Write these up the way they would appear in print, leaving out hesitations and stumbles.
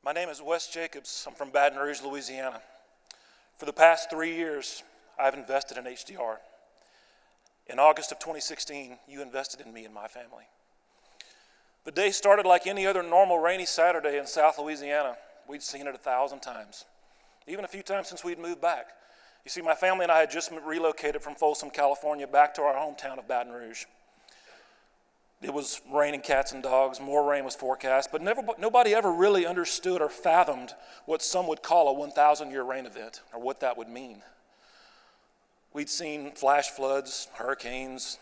My name is Wes Jacobs. I'm from Baton Rouge, Louisiana. For the past 3 years, I've invested in HDR. In August of 2016, you invested in me and my family. The day started like any other normal rainy Saturday in South Louisiana. We'd seen it 1,000 times, even a few times since we'd moved back. You see, my family and I had just relocated from Folsom, California, back to our hometown of Baton Rouge. It was raining cats and dogs, more rain was forecast, but nobody ever really understood or fathomed what some would call a 1,000-year rain event, or what that would mean. We'd seen flash floods, hurricanes,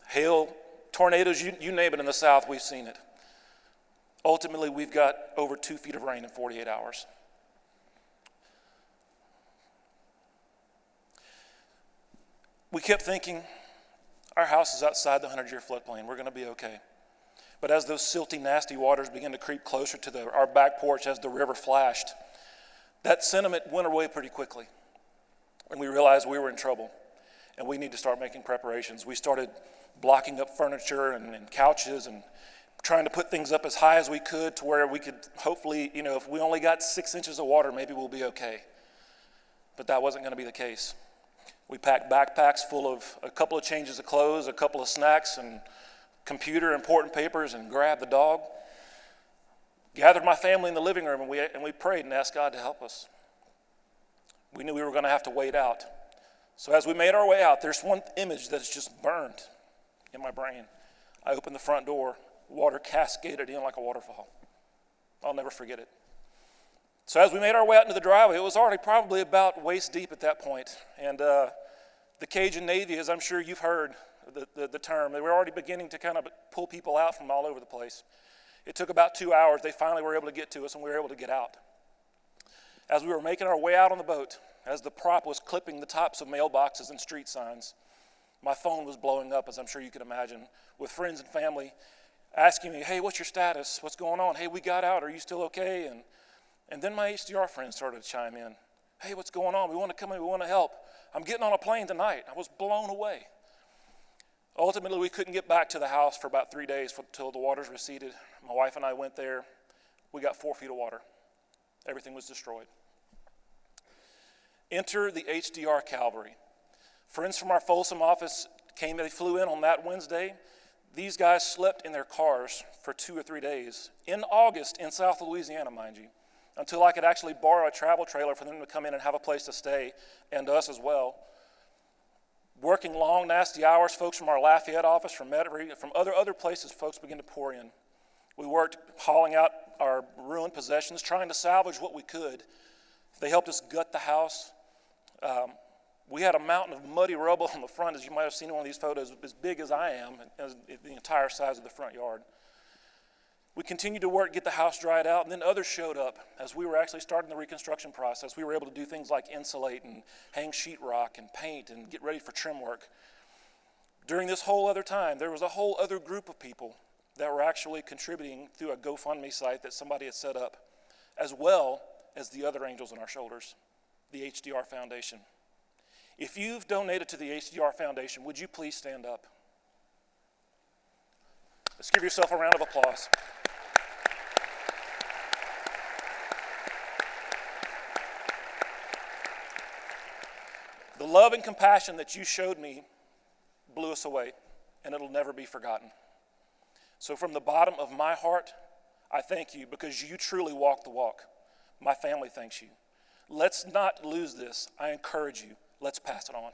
hail, tornadoes, you name it in the South, we've seen it. Ultimately, we've got over 2 feet of rain in 48 hours. We kept thinking, our house is outside the 100-year floodplain. We're going to be okay. But as those silty, nasty waters began to creep closer to our back porch as the river flashed, that sentiment went away pretty quickly. And we realized we were in trouble, and we need to start making preparations. We started blocking up furniture and couches and trying to put things up as high as we could to where we could hopefully, if we only got 6 inches of water, maybe we'll be okay. But that wasn't going to be the case. We packed backpacks full of a couple of changes of clothes, a couple of snacks, and computer, important papers, and grabbed the dog. Gathered my family in the living room, and we prayed and asked God to help us. We knew we were going to have to wait out. So as we made our way out, there's one image that's just burned in my brain. I opened the front door, water cascaded in like a waterfall. I'll never forget it. So as we made our way out into the driveway, it was already probably about waist deep at that point. And the Cajun Navy, as I'm sure you've heard the term, they were already beginning to kind of pull people out from all over the place. It took about 2 hours. They finally were able to get to us, and we were able to get out. As we were making our way out on the boat, as the prop was clipping the tops of mailboxes and street signs, my phone was blowing up, as I'm sure you can imagine, with friends and family asking me, hey, what's your status? What's going on? Hey, we got out. Are you still okay? And then my HDR friends started to chime in. Hey, what's going on? We want to come in. We want to help. I'm getting on a plane tonight. I was blown away. Ultimately, we couldn't get back to the house for about 3 days until the waters receded. My wife and I went there. We got 4 feet of water. Everything was destroyed. Enter the HDR Cavalry. Friends from our Folsom office came. They flew in on that Wednesday. These guys slept in their cars for 2 or 3 days in August in South Louisiana, mind you, until I could actually borrow a travel trailer for them to come in and have a place to stay, and us as well. Working long, nasty hours, folks from our Lafayette office, from Metairie, from other places, folks began to pour in. We worked hauling out our ruined possessions, trying to salvage what we could. They helped us gut the house. We had a mountain of muddy rubble on the front, as you might have seen in one of these photos, as big as I am, as the entire size of the front yard. We continued to work, get the house dried out, and then others showed up. As we were actually starting the reconstruction process, we were able to do things like insulate and hang sheetrock and paint and get ready for trim work. During this whole other time, there was a whole other group of people that were actually contributing through a GoFundMe site that somebody had set up, as well as the other angels on our shoulders, the HDR Foundation. If you've donated to the HDR Foundation, would you please stand up? Let's give yourself a round of applause. The love and compassion that you showed me blew us away, and it'll never be forgotten. So from the bottom of my heart, I thank you because you truly walk the walk. My family thanks you. Let's not lose this. I encourage you. Let's pass it on.